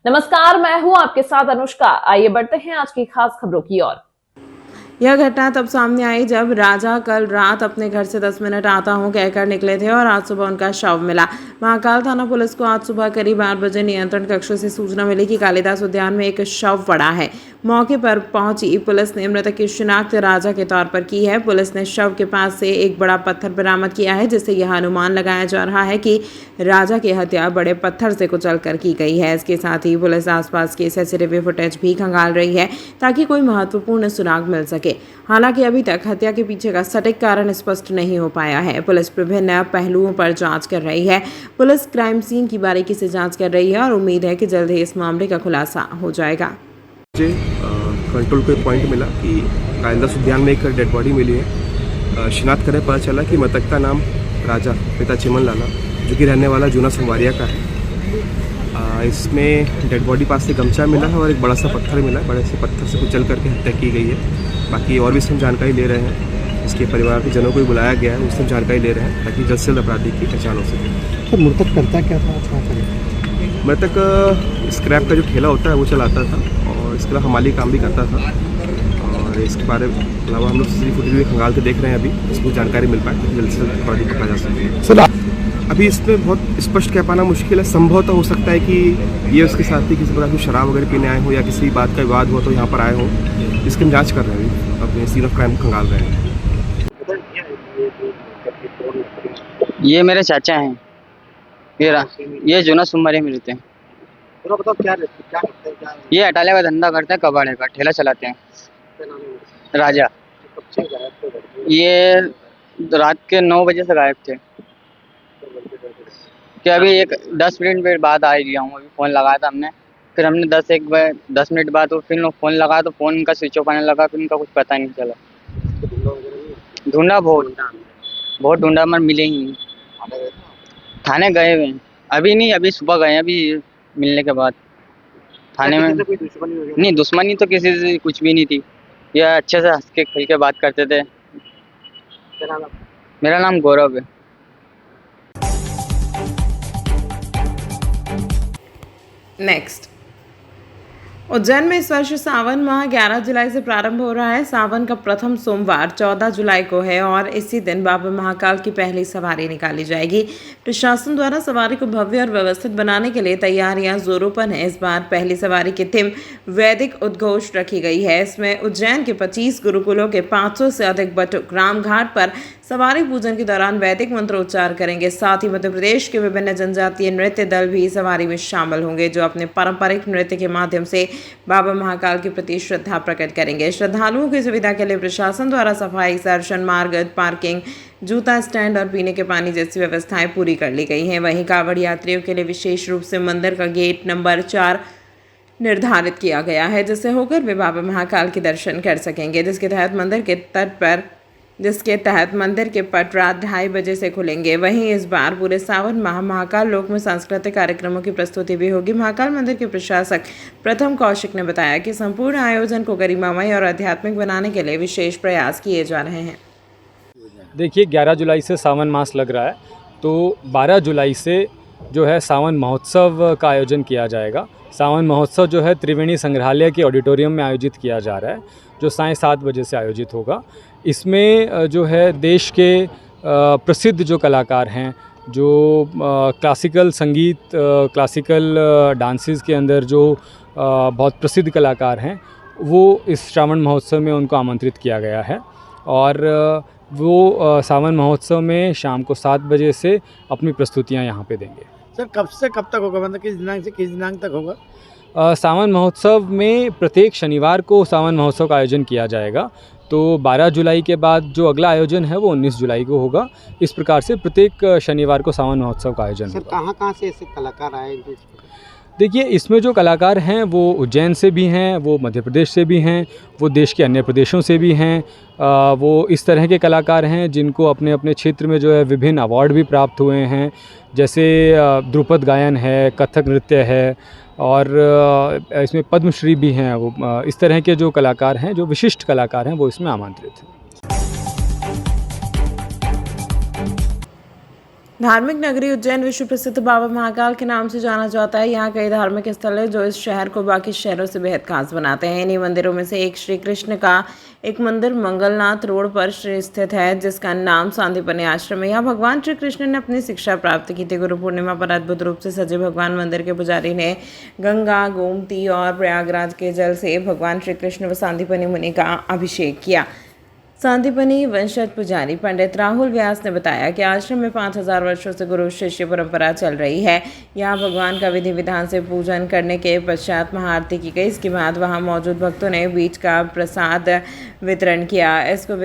नमस्कार, मैं हूं आपके साथ अनुष्का। आइए बढ़ते हैं आज की खास खबरों की ओर। यह घटना तब सामने आई जब राजा कल रात अपने घर से 10 मिनट आता हूं कहकर निकले थे और आज सुबह उनका शव मिला। महाकाल थाना पुलिस को आज सुबह करीब 8 बजे नियंत्रण कक्ष से सूचना मिली कि कालिदास उद्यान में एक शव पड़ा है। मौके पर पहुंची पुलिस ने मृतक की शिनाख्त राजा के तौर पर की है। पुलिस ने शव के पास से एक बड़ा पत्थर बरामद किया है, जिससे यह अनुमान लगाया जा रहा है कि राजा की हत्या बड़े पत्थर से कुचलकर की गई है। इसके साथ ही पुलिस आसपास की सीसीटीवी फुटेज भी खंगाल रही है ताकि कोई महत्वपूर्ण सुराग मिल सके। हालांकि अभी तक हत्या के पीछे का सटीक कारण स्पष्ट नहीं हो पाया है। पुलिस विभिन्न पहलुओं पर जांच कर रही है। पुलिस क्राइम सीन की बारीकी से जांच कर रही है और उम्मीद है कि जल्द ही इस मामले का खुलासा हो जाएगा। मुझे कंट्रोल पे पॉइंट मिला कि कालिदास उद्यान में एक डेड बॉडी मिली है। शिनाख्त करने पता चला कि मृतक का नाम राजा पिता चिमन लाला, जो कि रहने वाला जूना संगवारिया का है। इसमें डेड बॉडी पास से गमछा मिला है और एक बड़ा सा पत्थर मिला है। बड़े से पत्थर से कुचल करके हत्या की गई है। बाकी और भी हम जानकारी ले रहे हैं। इसके परिवार के जनों को भी बुलाया गया है, उससे जानकारी ले रहे हैं ताकि जल्द से जल्द अपराधी की पहचान हो सके। तो मृतक करता क्या था? मृतक स्क्रैप का जो ठेला होता है वो चलाता था और इसके अलावा हमाली काम भी करता था। और इसके बारे में अलावा हम लोग सीसीटीवी फुटेज भी खंगाल के देख रहे हैं। अभी इसको जानकारी मिल पाए तो जल्द से जल्द अपराधी पकड़ा जा सके। अभी इसमें बहुत स्पष्ट कह पाना मुश्किल है। संभव तो हो सकता है कि ये उसके साथी किसी प्रकार की शराब वगैरह पीने आए हो या किसी बात का विवाद हुआ तो यहाँ पर आए हो। इसकी हम जाँच कर रहे हैं, अपने सीन ऑफ क्राइम खंगाल रहे हैं। ये मेरे चाचा हैं। ये जूना सुमरी में रहते हैं। थोड़ा बताओ क्या करते हैं, क्या ये अटाले का धंधा करते हैं, कबाड़े का ठेला चलाते हैं। नाम है? राजा कब से गायब थे? ये रात के 9 बजे से गायब थे। कि अभी एक 10 मिनट बाद आ गया हूँ। अभी फ़ोन लगाया था हमने, फिर हमने 10 मिनट बाद वो फिर फ़ोन लगाया तो फ़ोन उनका स्विच ऑफ आने लगा। फिर उनका कुछ पता नहीं चला। ढूंढा बहुत ढूंढा मगर मिले ही नहीं। थाने गए हुए हैं, अभी नहीं, अभी सुबह गए हैं। अभी मिलने के बाद थाने में कोई दुश्मनी वगैरह? नहीं, दुश्मनी तो किसी से कुछ भी नहीं थी। यह अच्छे से हंस के खेल के बात करते थे। क्या नाम है? मेरा नाम गौरव है। नेक्स्ट, उज्जैन में इस वर्ष सावन माह 11 जुलाई से प्रारंभ हो रहा है। सावन का प्रथम सोमवार 14 जुलाई को है और इसी दिन बाबा महाकाल की पहली सवारी निकाली जाएगी। प्रशासन द्वारा सवारी को भव्य और व्यवस्थित बनाने के लिए तैयारियां जोरों पर हैं। इस बार पहली सवारी की थीम वैदिक उद्घोष रखी गई है। इसमें उज्जैन के 25 गुरुकुलों के 500 से अधिक बटुक राम घाट पर सवारी पूजन के दौरान वैदिक मंत्रोच्चार करेंगे। साथ ही मध्य प्रदेश के विभिन्न जनजातीय नृत्य दल भी सवारी में शामिल होंगे, जो अपने पारंपरिक नृत्य के माध्यम से बाबा महाकाल के प्रति श्रद्धा प्रकट करेंगे। श्रद्धालुओं की सुविधा के लिए प्रशासन द्वारा सफाई, दर्शन मार्ग, पार्किंग, जूता स्टैंड और पीने के पानी जैसी व्यवस्थाएं पूरी कर ली गई हैं। वहीं कांवड़ यात्रियों के लिए विशेष रूप से मंदिर का गेट नंबर 4 निर्धारित किया गया है, जिससे होकर वे बाबा महाकाल के दर्शन कर सकेंगे, जिसके तहत मंदिर के पट रात 2:30 बजे से खुलेंगे। वहीं इस बार पूरे सावन माह महाकाल लोक में सांस्कृतिक कार्यक्रमों की प्रस्तुति भी होगी। महाकाल मंदिर के प्रशासक प्रथम कौशिक ने बताया कि संपूर्ण आयोजन को गरिमामय और आध्यात्मिक बनाने के लिए विशेष प्रयास किए जा रहे हैं। देखिए, 11 जुलाई से सावन मास लग रहा है, तो 12 जुलाई से जो है सावन महोत्सव का आयोजन किया जाएगा। सावन महोत्सव जो है त्रिवेणी संग्रहालय के ऑडिटोरियम में आयोजित किया जा रहा है, जो 7:30 बजे से आयोजित होगा। इसमें जो है देश के प्रसिद्ध जो कलाकार हैं, जो क्लासिकल संगीत, क्लासिकल डांसेस के अंदर जो बहुत प्रसिद्ध कलाकार हैं, वो इस श्रावण महोत्सव में उनको आमंत्रित किया गया है। और वो सावन महोत्सव में शाम को 7 बजे से अपनी प्रस्तुतियां यहाँ पे देंगे। सर, कब से कब तक होगा? मतलब किस दिनांक से किस दिनांक तक होगा? सावन महोत्सव में प्रत्येक शनिवार को सावन महोत्सव का आयोजन किया जाएगा। तो 12 जुलाई के बाद जो अगला आयोजन है वो 19 जुलाई को होगा। इस प्रकार से प्रत्येक शनिवार को सावन महोत्सव का आयोजन होगा। सर, कहाँ से ऐसे कलाकार आएंगे? देखिए, इसमें जो कलाकार हैं वो उज्जैन से भी हैं, वो मध्य प्रदेश से भी हैं, वो देश के अन्य प्रदेशों से भी हैं। वो इस तरह के कलाकार हैं जिनको अपने अपने क्षेत्र में जो है विभिन्न अवार्ड भी प्राप्त हुए हैं, जैसे ध्रुपद गायन है, कथक नृत्य है और इसमें पद्मश्री भी हैं। वो इस तरह के जो कलाकार हैं, जो विशिष्ट कलाकार हैं, वो इसमें आमंत्रित हैं। धार्मिक नगरी उज्जैन विश्व प्रसिद्ध बाबा महाकाल के नाम से जाना जाता है। यहाँ कई धार्मिक स्थल है जो इस शहर को बाकी शहरों से बेहद खास बनाते हैं। इन्हीं मंदिरों में से एक श्री कृष्ण का एक मंदिर मंगलनाथ रोड पर स्थित है, जिसका नाम सांदीपनि आश्रम है। यहाँ भगवान श्री कृष्ण ने अपनी शिक्षा प्राप्त की थी। गुरु पूर्णिमा पर अद्भुत रूप से सजे भगवान मंदिर के पुजारी ने गंगा, गोमती और प्रयागराज के जल से भगवान श्री कृष्ण व सांदीपनि मुनि का अभिषेक किया। सांदीपनि वंशज पुजारी पंडित राहुल व्यास ने बताया कि आश्रम में 5000 वर्षों से गुरु शिष्य परंपरा चल रही है। यहाँ भगवान का विधि विधान से पूजन करने के पश्चात महाआरती की गई। इसके बाद वहाँ मौजूद भक्तों ने बीज का प्रसाद वितरण किया। इसको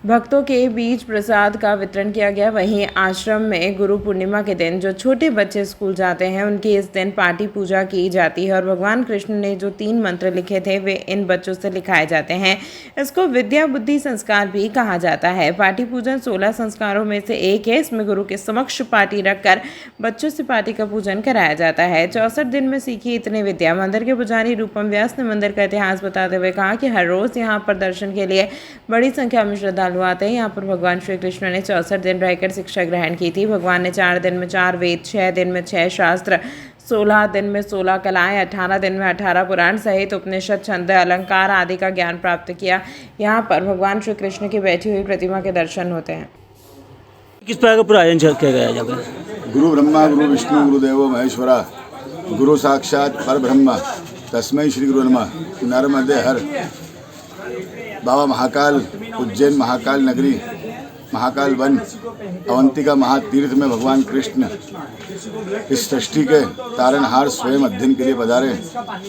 भक्तों के बीच प्रसाद का वितरण किया गया। वहीं आश्रम में गुरु पूर्णिमा के दिन जो छोटे बच्चे स्कूल जाते हैं उनकी इस दिन पाठी पूजा की जाती है और भगवान कृष्ण ने जो 3 मंत्र लिखे थे वे इन बच्चों से लिखाए जाते हैं। इसको विद्या बुद्धि संस्कार भी कहा जाता है। पाठी पूजन 16 संस्कारों में से एक है। इसमें गुरु के समक्ष पाठी रखकर बच्चों से पाठी का पूजन कराया जाता है। 64 दिन में सीखी इतनी विद्या। मंदिर के पुजारी रूपम व्यास ने मंदिर का इतिहास बताते हुए कहा कि हर रोज यहाँ पर दर्शन के लिए बड़ी संख्या में श्रद्धालु आते हैं। यहाँ पर भगवान श्री कृष्ण ने 64 दिन रहकर शिक्षा ग्रहण की थी। भगवान ने 4 दिन में 4 वेद, 6 दिन में 6 शास्त्र, 16 दिन में 16 कलाएं, 18 दिन में 18 पुराण सहित उपनिषद, छंद, अलंकार आदि का ज्ञान प्राप्त किया। यहाँ पर भगवान श्री कृष्ण की बैठी हुई प्रतिमा के दर्शन होते हैं। किस प्रकार का पूरा आयोजन किया गया है? गुरु ब्रह्मा गुरु विष्णु गुरुदेवो महेश्वरा गुरु साक्षात परब्रह्म तस्मै श्री गुरु नमः। नर्मदे हर बाबा महाकाल उज्जैन महाकाल नगरी महाकाल वन अवंतिका महातीर्थ में भगवान कृष्ण इस सृष्टि के तारनहार स्वयं अध्ययन के लिए पधारे।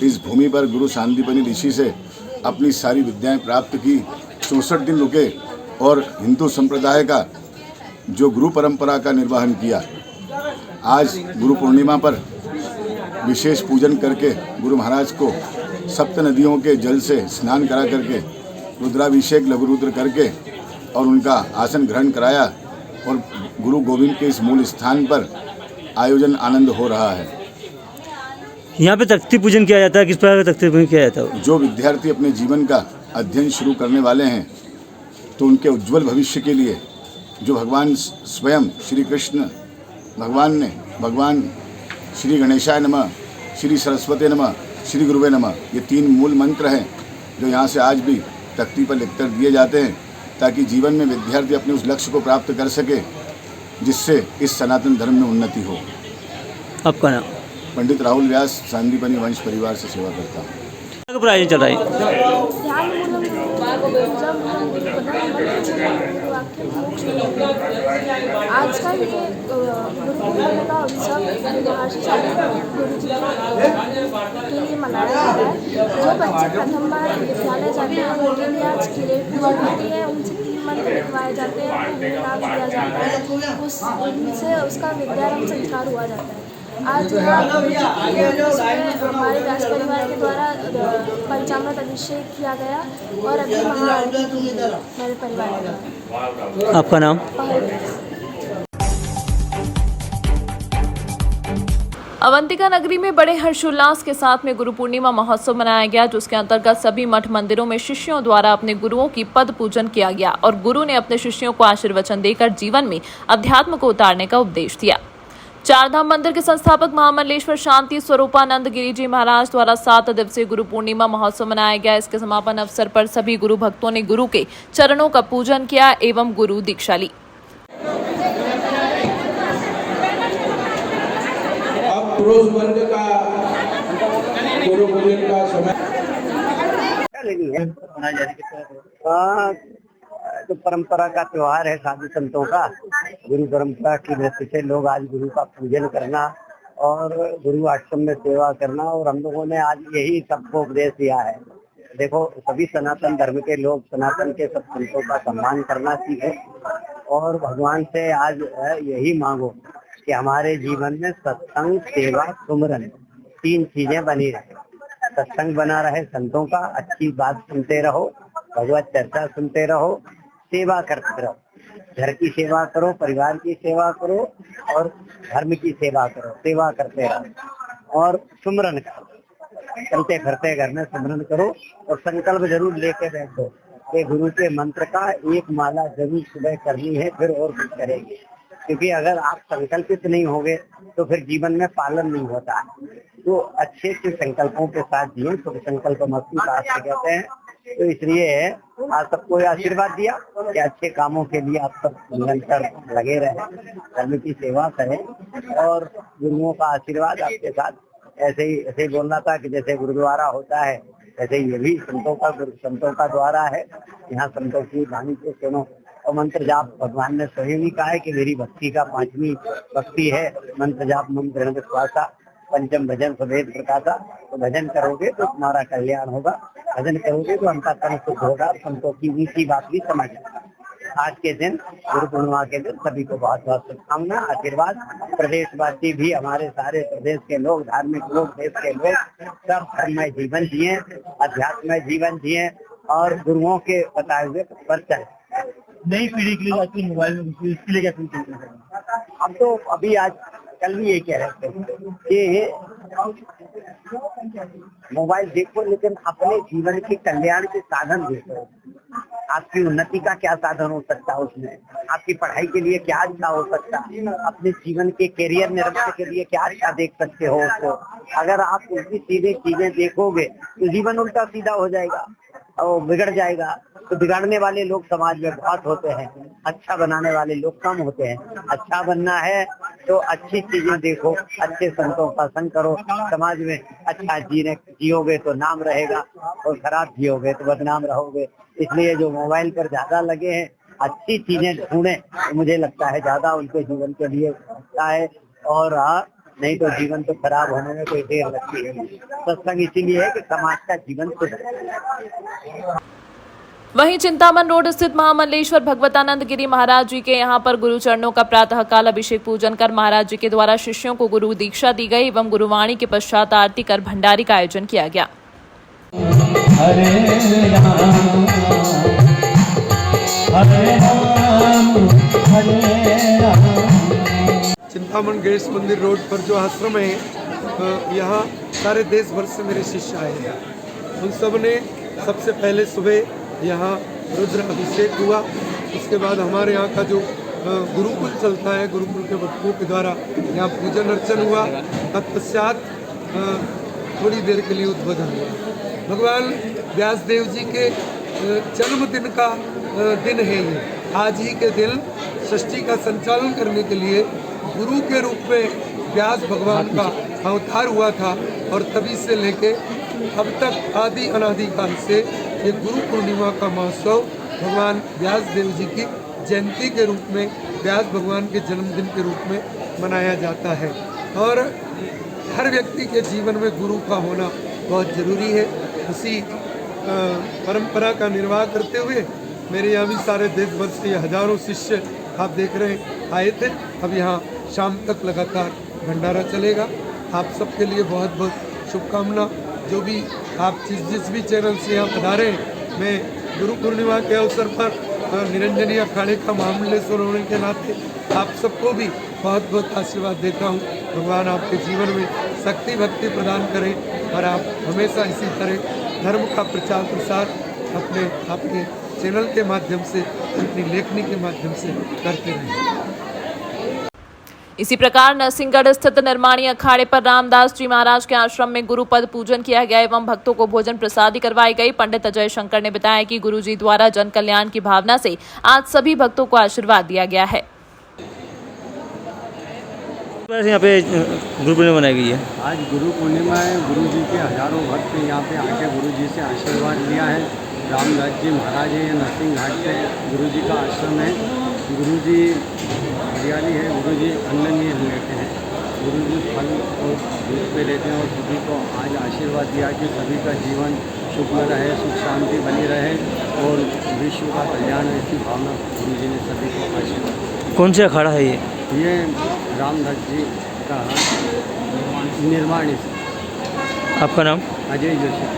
इस भूमि पर गुरु सांदीपनि ऋषि से अपनी सारी विद्याएं प्राप्त की। 64 दिन रुके और हिंदू संप्रदाय का जो गुरु परंपरा का निर्वहन किया। आज गुरु पूर्णिमा पर विशेष पूजन करके गुरु महाराज को सप्त नदियों के जल से स्नान करा करके रुद्राभिषेक लघु रुद्र करके और उनका आसन ग्रहण कराया और गुरु गोविंद के इस मूल स्थान पर आयोजन आनंद हो रहा है। यहाँ पे तख्ती पूजन किया जाता है। किस प्रकार का तख्ती पूजन किया जाता है? जो विद्यार्थी अपने जीवन का अध्ययन शुरू करने वाले हैं तो उनके उज्जवल भविष्य के लिए जो भगवान स्वयं श्री कृष्ण भगवान श्री गणेशाय नमः, श्री सरस्वती नमः, श्री गुरुवे नमः, ये 3 मूल मंत्र हैं जो यहाँ से आज भी तख्ती पर लिखकर दिए जाते हैं ताकि जीवन में विद्यार्थी अपने उस लक्ष्य को प्राप्त कर सके जिससे इस सनातन धर्म में उन्नति हो। आपका नाम? पंडित राहुल व्यास, सांदीपनि वंश परिवार से सेवा करता हूँ। पूरा आयोजन चल रहा है? आज का ये गुरु पूर्णिमा का उत्सव महर्षि गुरु जी के लिए मनाया जाता है। जो बच्चे प्रथम बार विद्यालय जाते हैं उनके लिए आज किले पूजन होती है। उनसे 3 मंत्र लिखवाए जाते हैं, उन्हें नाम दिया जाता है, उनसे उसका विद्यारंभ संस्कार हुआ जाता है। आज हमारे व्यास परिवार के द्वारा पंचामृत अभिषेक किया गया और अभी महाआरती की मेरे परिवार के द्वारा। आपका नाम? अवंतिका नगरी में बड़े हर्षोल्लास के साथ में गुरु पूर्णिमा महोत्सव मनाया गया, जिसके अंतर्गत सभी मठ मंदिरों में शिष्यों द्वारा अपने गुरुओं की पद पूजन किया गया और गुरु ने अपने शिष्यों को आशीर्वचन देकर जीवन में अध्यात्म को उतारने का उपदेश दिया। 4 धाम मंदिर के संस्थापक महामंडलेश्वर शांति स्वरूपानंद गिरी जी महाराज द्वारा 7 दिवसीय गुरु पूर्णिमा महोत्सव मनाया गया। इसके समापन अवसर पर सभी गुरु भक्तों ने गुरु के चरणों का पूजन किया एवं गुरु दीक्षा ली। पुरुष वर्ग का गुरु पूजन का समय तो परंपरा का त्योहार है साधु संतों का। गुरु परंपरा की दृष्टि से लोग आज गुरु का पूजन करना और गुरु आश्रम में सेवा करना, और हम लोगों ने आज यही सबको उपदेश दिया है। देखो, सभी सनातन धर्म के लोग सनातन के सब संतों का सम्मान करना सीखे और भगवान से आज यही मांगो कि हमारे जीवन में सत्संग, सेवा, सुमरन 3 चीजें बनी रहे। सत्संग बना रहे संतों का, अच्छी बात सुनते रहो, भगवत चर्चा सुनते रहो, सेवा करते रहो। घर की सेवा करो, परिवार की सेवा करो और धर्म की सेवा करो, सेवा करते रहो और सुमरन करो। चलते फिरते घर में सुमरन करो और संकल्प जरूर लेके बैठो कि गुरु के मंत्र का 1 माला जरूर सुबह करनी है, फिर और कुछ करेंगे। क्योंकि अगर आप संकल्पित नहीं होंगे तो फिर जीवन में पालन नहीं होता है। तो अच्छे अच्छे संकल्पों के साथ जिए, तो संकल्प मस्ती शास्त्र कहते हैं। तो इसलिए आज सबको आशीर्वाद दिया कि अच्छे कामों के लिए आप सब निरंतर लगे रहें, धर्म की सेवा करें और गुरुओं का आशीर्वाद आपके साथ ऐसे ही बोलना था कि जैसे गुरुद्वारा होता है ऐसे ये भी संतों का द्वारा है। यहाँ संतों की वाणी को सुनो और मंत्र जाप भगवान ने स्वयं ही कहा है कि मेरी भक्ति का 5वीं भक्ति है मंत्र जाप, मंत्र विश्वासा, पंचम भजन सवेद प्रकाशा। तो भजन करोगे तो तुम्हारा कल्याण होगा, भजन करोगे तो अंतःकरण शुद्ध होगा, संतों की मीठी बात भी समझ। आज के दिन गुरु पूर्णिमा के दिन सभी को बहुत बहुत शुभकामना, आशीर्वाद। प्रदेशवासी भी, हमारे सारे प्रदेश के लोग, धार्मिक लोग, देश के लोग सब धर्ममय जीवन जिए, अध्यात्ममय जीवन जिए और गुरुओं के बताए हुए पर चले। नई पीढ़ी के लिए आजकल मोबाइल में इसके लिए क्या सोचते हैं? हम तो अभी आज कल भी ये कह रहे थे कि मोबाइल देखो लेकिन अपने जीवन के कल्याण के साधन देखो। आपकी उन्नति का क्या साधन हो सकता है उसमें, आपकी पढ़ाई के लिए क्या अच्छा हो सकता है, अपने जीवन के कैरियर निर्माण के लिए क्या अच्छा देख सकते हो उसको। अगर आप उल्टी सीधी चीजें देखोगे तो जीवन उल्टा सीधा हो जाएगा और बिगड़ जाएगा। तो बिगाड़ने वाले लोग समाज में बहुत होते हैं, अच्छा बनाने वाले लोग कम होते हैं। अच्छा बनना है तो अच्छी चीजें देखो, अच्छे संतों का संग करो, समाज में अच्छा जियोगे तो नाम रहेगा और खराब जियोगे तो बदनाम रहोगे। इसलिए जो मोबाइल पर ज्यादा लगे हैं अच्छी चीजें ढूंढें, तो मुझे लगता है ज्यादा उनके जीवन के लिए अच्छा है। और नहीं तो जीवन तो खराब होने में कोई देर लगती है। सत्संग इसीलिए है कि समाज का जीवन सुधरे। वहीं चिंतामन रोड स्थित महामंडलेश्वर भगवतानंद गिरी महाराज जी के यहाँ पर गुरु चरणों का प्रातःकाल अभिषेक पूजन कर महाराज जी के द्वारा शिष्यों को गुरु दीक्षा दी गई एवं गुरुवाणी के पश्चात आरती कर भंडारी का आयोजन किया गया। हरे राम हरे राम हरे राम। चिंतामन गणेश मंदिर रोड पर जो आश्रम है, यहाँ सारे देश भर से मेरे शिष्य आए हैं। उन सब ने सबसे पहले सुबह यहाँ रुद्र अभिषेक हुआ। उसके बाद हमारे यहाँ का जो गुरुकुल चलता है, गुरुकुल के बच्चों के द्वारा यहाँ पूजन अर्चन हुआ। तत्पश्चात थोड़ी देर के लिए उद्बोधन हुआ। भगवान व्यासदेव जी के जन्मदिन का दिन है ये। आज ही के दिन सृष्टि का संचालन करने के लिए गुरु के रूप में व्यास भगवान का अवतार हुआ था और तभी से लेके अब तक आदि अनादि काल से ये गुरु पूर्णिमा का महोत्सव भगवान व्यास देव जी की जयंती के रूप में, व्यास भगवान के जन्मदिन के रूप में मनाया जाता है। और हर व्यक्ति के जीवन में गुरु का होना बहुत ज़रूरी है। उसी परंपरा का निर्वाह करते हुए मेरे यहाँ भी सारे देश भर से हजारों शिष्य आप देख रहे हैं आए थे। अब यहाँ शाम तक लगातार भंडारा चलेगा। आप सबके लिए बहुत बहुत शुभकामना। जो भी आप जिस भी चैनल से यहाँ पधारे, मैं गुरु पूर्णिमा के अवसर पर निरंजनी अखाड़े का महामंडलेश्वर होने के नाते आप सबको भी बहुत बहुत आशीर्वाद देता हूँ। भगवान आपके जीवन में शक्ति भक्ति प्रदान करें और आप हमेशा इसी तरह धर्म का प्रचार प्रसार आपके चैनल के माध्यम से, अपनी लेखनी के माध्यम से करते रहें। इसी प्रकार नरसिंहगढ़ स्थित निर्माणी अखाड़े पर रामदास जी महाराज के आश्रम में गुरु पद पूजन किया गया एवं भक्तों को भोजन प्रसादी करवाई गई। पंडित अजय शंकर ने बताया कि गुरु जी द्वारा जन कल्याण की भावना से आज सभी भक्तों को आशीर्वाद दिया गया है। यहाँ पे गुरु पूर्णिमा मनाई गई है। आज गुरु पूर्णिमा है। गुरु जी के हजारों भक्त यहाँ पे आके गुरु जी से आशीर्वाद लिया है। रामदास जी महाराज है, नरसिंह घाट पे गुरु जी का आश्रम है। गुरु जी हरियाली है, गुरु जी अन्न नहीं लेते हैं, गुरु जी फल और दूध पे लेते हैं और सभी को आज आशीर्वाद दिया कि सभी का जीवन सुख में रहे, सुख शांति बनी रहे और विश्व का कल्याण, ऐसी भावना गुरु जी ने सभी को आशीर्वाद दिया। कौन सा अखाड़ा है ये रामदास जी का निर्माणी से। आपका नाम? अजय जोशी।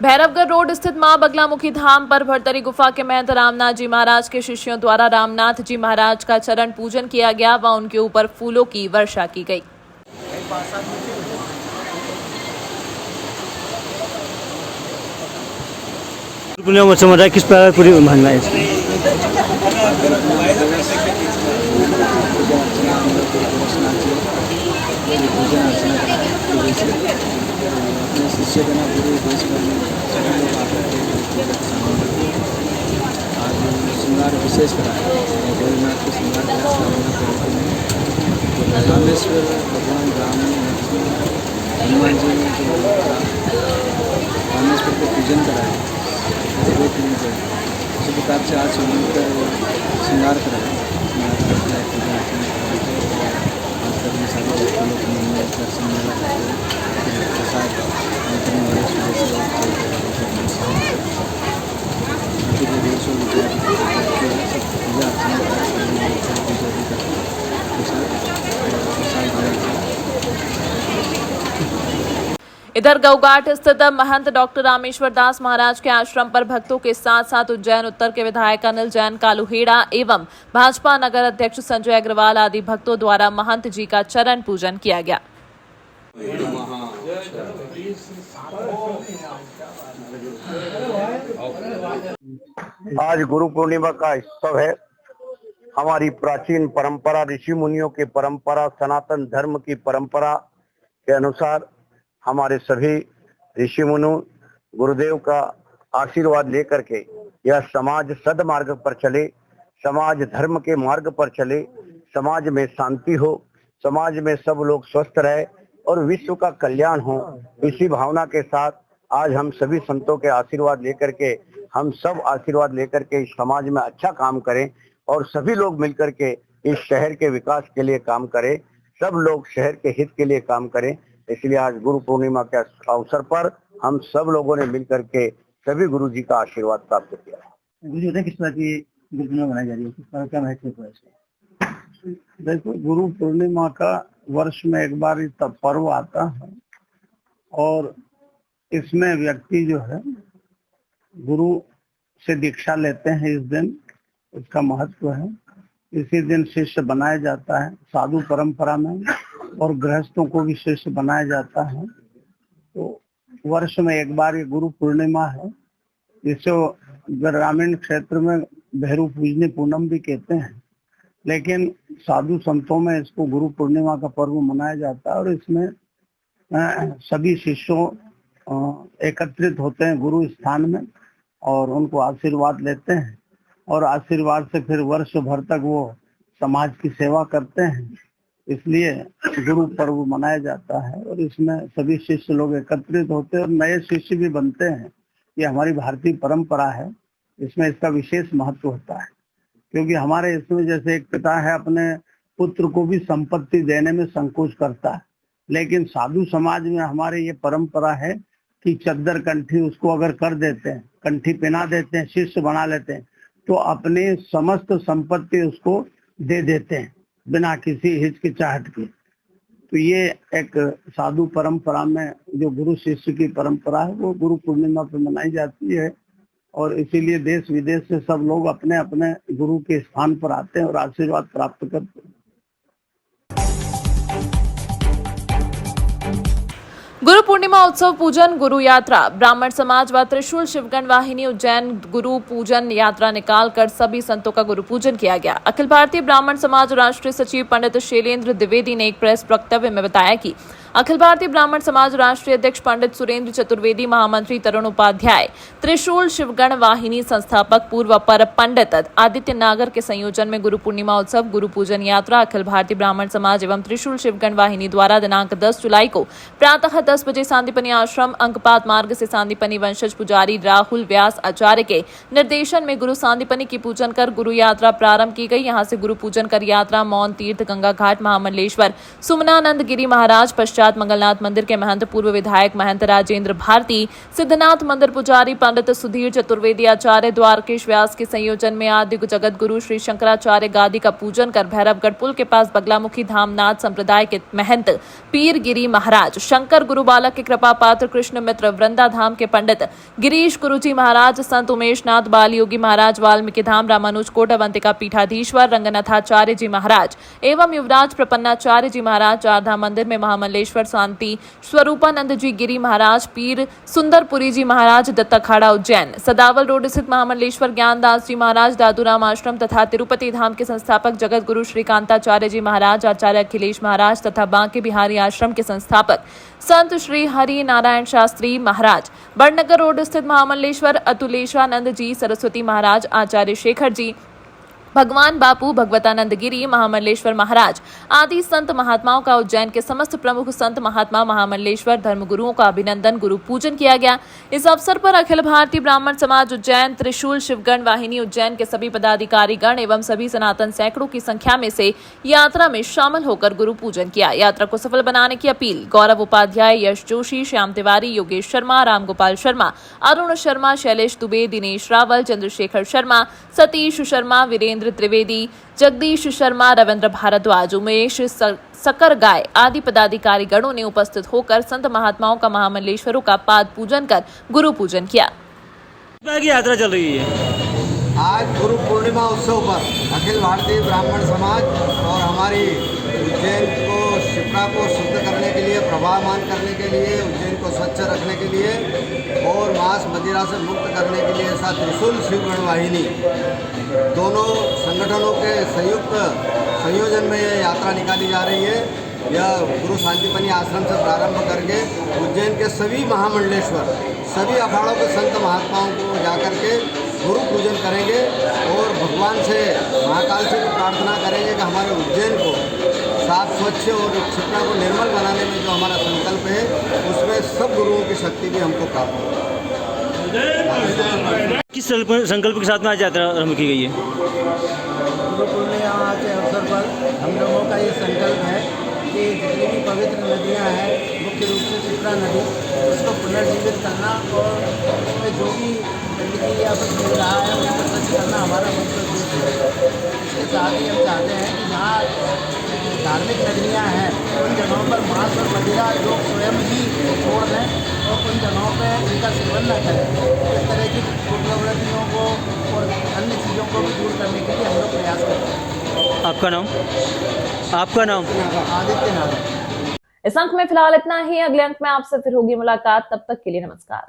भैरवगढ़ रोड स्थित मां बगलामुखी धाम पर भरतरी गुफा के महंत रामनाथ जी महाराज के शिष्यों द्वारा रामनाथ जी महाराज का चरण पूजन किया गया व उनके ऊपर फूलों की वर्षा की गई। पूर्णिमा महोत्सव किस प्रकार पूरी मानना है? जिससे बिना पूरे देश भर में सभी लोग आकर के आज श्रृंगार विशेष करा है। भोलेनाथ के श्रृंगार रामेश्वर भगवान राम हनुमान जी ने जो रामेश्वर को पूजन कराया इसी प्रकार से आज मिलकर श्रृंगार कराया आज तक में सारे लोग दर्शन मेला प्रसाद वितरण बड़े सुबह से 150 पूजा इधर गौघाट स्थित महंत डॉक्टर रामेश्वर दास महाराज के आश्रम पर भक्तों के साथ साथ उज्जैन उत्तर के विधायक अनिल जैन कालूहेड़ा एवं भाजपा नगर अध्यक्ष संजय अग्रवाल आदि भक्तों द्वारा महंत जी का चरण पूजन किया गया। आज गुरु पूर्णिमा का उत्सव है। हमारी प्राचीन परंपरा, ऋषि मुनियों की परंपरा, सनातन धर्म की परंपरा के अनुसार हमारे सभी ऋषि मुनि गुरुदेव का आशीर्वाद लेकर के यह समाज सद्मार्ग पर चले, समाज धर्म के मार्ग पर चले, समाज में शांति हो, समाज में सब लोग स्वस्थ रहे और विश्व का कल्याण हो। इसी भावना के साथ आज हम सभी संतों के आशीर्वाद लेकर के, हम सब आशीर्वाद लेकर के इस समाज में अच्छा काम करें और सभी लोग मिलकर के इस शहर के विकास के लिए काम करें, सब लोग शहर के हित के लिए काम करें। इसलिए आज गुरु पूर्णिमा के अवसर पर हम सब लोगों ने मिलकर के सभी गुरु जी का आशीर्वाद प्राप्त किया। गुरु जी किस तरह की गुरु पूर्णिमा मनाई जा रही है, किस तरह का महत्व है इसका? देखो, गुरु पूर्णिमा का वर्ष में एक बार तब पर्व आता है और इसमें व्यक्ति जो है गुरु से दीक्षा लेते हैं। इस दिन इसका महत्व है। इसी दिन शिष्य बनाया जाता है साधु परंपरा में और गृहस्थों को भी शिष्य बनाया जाता है। तो वर्ष में एक बार ये गुरु पूर्णिमा है, जिसे ग्रामीण क्षेत्र में भैरू पूजनी पूनम भी कहते हैं, लेकिन साधु संतों में इसको गुरु पूर्णिमा का पर्व मनाया जाता है और इसमें सभी शिष्यों एकत्रित होते हैं गुरु स्थान में और उनको आशीर्वाद लेते हैं और आशीर्वाद से फिर वर्ष भर तक वो समाज की सेवा करते हैं। इसलिए गुरु पर्व मनाया जाता है और इसमें सभी शिष्य लोग एकत्रित होते हैं और नए शिष्य भी बनते हैं। ये हमारी भारतीय परंपरा है, इसमें इसका विशेष महत्व होता है, क्योंकि हमारे इसमें जैसे एक पिता है अपने पुत्र को भी संपत्ति देने में संकोच करता है, लेकिन साधु समाज में हमारे ये परंपरा है कि चद्दर कंठी उसको अगर कर देते हैं, कंठी पहना देते हैं, शिष्य बना लेते हैं, तो अपनी समस्त संपत्ति उसको दे देते हैं बिना किसी हिचकिचाहट के। तो ये एक साधु परंपरा में जो गुरु शिष्य की परंपरा है वो गुरु पूर्णिमा पे मनाई जाती है और इसीलिए देश विदेश से सब लोग अपने अपने गुरु के स्थान पर आते हैं और आशीर्वाद प्राप्त करते हैं। गुरु पूर्णिमा उत्सव पूजन गुरु यात्रा ब्राह्मण समाज व त्रिशूल शिवगण वाहिनी उज्जैन गुरु पूजन यात्रा निकालकर सभी संतों का गुरु पूजन किया गया। अखिल भारतीय ब्राह्मण समाज राष्ट्रीय सचिव पंडित शैलेंद्र द्विवेदी ने एक प्रेस वक्तव्य में बताया कि अखिल भारतीय ब्राह्मण समाज राष्ट्रीय अध्यक्ष पंडित सुरेंद्र चतुर्वेदी, महामंत्री तरुण उपाध्याय, त्रिशूल शिवगण वाहिनी संस्थापक पूर्व अपर पंडित आदित्य नागर के संयोजन में गुरु पूर्णिमा उत्सव गुरु पूजन यात्रा अखिल भारतीय ब्राह्मण समाज एवं त्रिशूल शिवगण वाहिनी द्वारा दिनांक 10 जुलाई को प्रातः 10 बजे सांदीपनी आश्रम अंकपात मार्ग से सांदीपनी वंशज पुजारी राहुल व्यास आचार्य के निर्देशन में गुरु सांदीपनी की पूजन कर गुरु यात्रा प्रारंभ की गई। यहाँ से गुरु पूजन कर यात्रा मौन तीर्थ, गंगा घाट, महामंडलेश्वर, सुमनानंद गिरी महाराज, पश्चात मंगलनाथ मंदिर के महंत पूर्व विधायक महंत राजेंद्र भारती, सिद्धनाथ मंदिर पुजारी पंडित सुधीर चतुर्वेदी आचार्य, द्वारकेश व्यास के संयोजन में आदि जगत गुरु श्री शंकराचार्य गादी का पूजन कर भैरवगढ़ पुल के पास बगलामुखी धामनाथ संप्रदाय के महंत पीर गिरी महाराज, शंकर गुरु बालक के कृपा पात्र कृष्ण मित्र, वृंदा धाम के पंडित गिरीश गुरुजी महाराज, संत उमेश नाथ बाल योगी महाराज, वाल्मीकि धाम रामानुज कोट अवंतिका पीठाधीश्वर रंगनाथाचार्य जी महाराज एवं युवराज प्रपन्नाचार्य जी महाराज, चारधाम मंदिर में महामंडलेश्वर महामंडलेश्वर शांति स्वरूपानंद जी गिरी महाराज, पीर सुंदरपुरी जी महाराज, दत्ताखाड़ा उज्जैन, सदावल रोड स्थित महामंडलेश्वर ज्ञानदास जी महाराज, दादूराम आश्रम तथा तिरुपति धाम के संस्थापक जगत गुरु श्रीकांताचार्य जी महाराज, आचार्य अखिलेश महाराज तथा बांके बिहारी आश्रम के संस्थापक संत श्री हरि नारायण शास्त्री महाराज, बड़नगर रोड स्थित महामंडलेश्वर अतुलेशानंद जी सरस्वती महाराज, आचार्य शेखर जी, भगवान बापू भगवतानंद गिरी, महामंडलेश्वर महाराज आदि संत महात्माओं का उज्जैन के समस्त प्रमुख संत महात्मा महामंडलेश्वर धर्मगुरुओं का अभिनंदन गुरु पूजन किया गया। इस अवसर पर अखिल भारतीय ब्राह्मण समाज उज्जैन, त्रिशूल शिवगण वाहिनी उज्जैन के सभी पदाधिकारी गण एवं सभी सनातन सैकड़ों की संख्या में से यात्रा में शामिल होकर गुरु पूजन किया। यात्रा को सफल बनाने की अपील गौरव उपाध्याय, यश जोशी, श्याम तिवारी, योगेश शर्मा, रामगोपाल शर्मा, अरुण शर्मा, शैलेश दुबे, दिनेश रावल, चंद्रशेखर शर्मा, सतीश शर्मा, वीरेंद्र त्रिवेदी, जगदीश शर्मा, रविंद्र भारद्वाज, उमेश सकरगाय आदि पदाधिकारी गणों ने उपस्थित होकर संत महात्माओं का महामंडलेश्वरों का पाद पूजन कर गुरु पूजन किया। यात्रा चल रही है आज गुरु पूर्णिमा उत्सव पर अखिल भारतीय ब्राह्मण समाज और हमारी उज्जैन को, शिप्रा को शुद्ध करने के लिए, प्रभावमान करने के लिए, उज्जैन को स्वच्छ रखने के लिए और मांस मदिरा से मुक्त करने के लिए साथ त्रिशूल शिवगण वाहिनी दोनों संगठनों के संयुक्त संयोजन में यह यात्रा निकाली जा रही है। यह गुरु शांतिपनी आश्रम से प्रारंभ करके उज्जैन के सभी महामंडलेश्वर, सभी अखाड़ों के संत महात्माओं को जाकर के गुरु पूजन करेंगे और भगवान से, महाकाल से भी प्रार्थना करेंगे कि हमारे उज्जैन को साफ, स्वच्छ और शिप्रा को निर्मल बनाने में जो हमारा संकल्प है उसमें सब गुरुओं की शक्ति भी हमको प्राप्त हो। किस संकल्प के साथ में आज यात्रा आरम्भ की गई है? गुरु पूर्णिमा के अवसर पर हम लोगों का ये संकल्प है कि जितनी भी पवित्र नदियाँ हैं, मुख्य रूप से शिप्रा नदी, उसको पुनर्जीवित करना और उसमें जो भी गंदगी या कुछ मिल रहा है उसको स्वच्छ करना हमारा मुख्य उद्देश्य है। इसके साथ ही हम चाहते हैं कि जहाँ धार्मिक नगरियाँ हैं उन जगहों पर मांस और मदिरा लोग स्वयं ही छोड़ दें और उन जगहों पर इनका सेवन न करें। इस तरह की प्रवृत्तियों को और अन्य चीज़ों को भी दूर करने के लिए हम लोग प्रयास करते हैं। आपका नाम? आपका नाम? आदित्य नारायण। इस अंक में फिलहाल इतना ही। अगले अंक में आपसे फिर होगी मुलाकात। तब तक के लिए नमस्कार।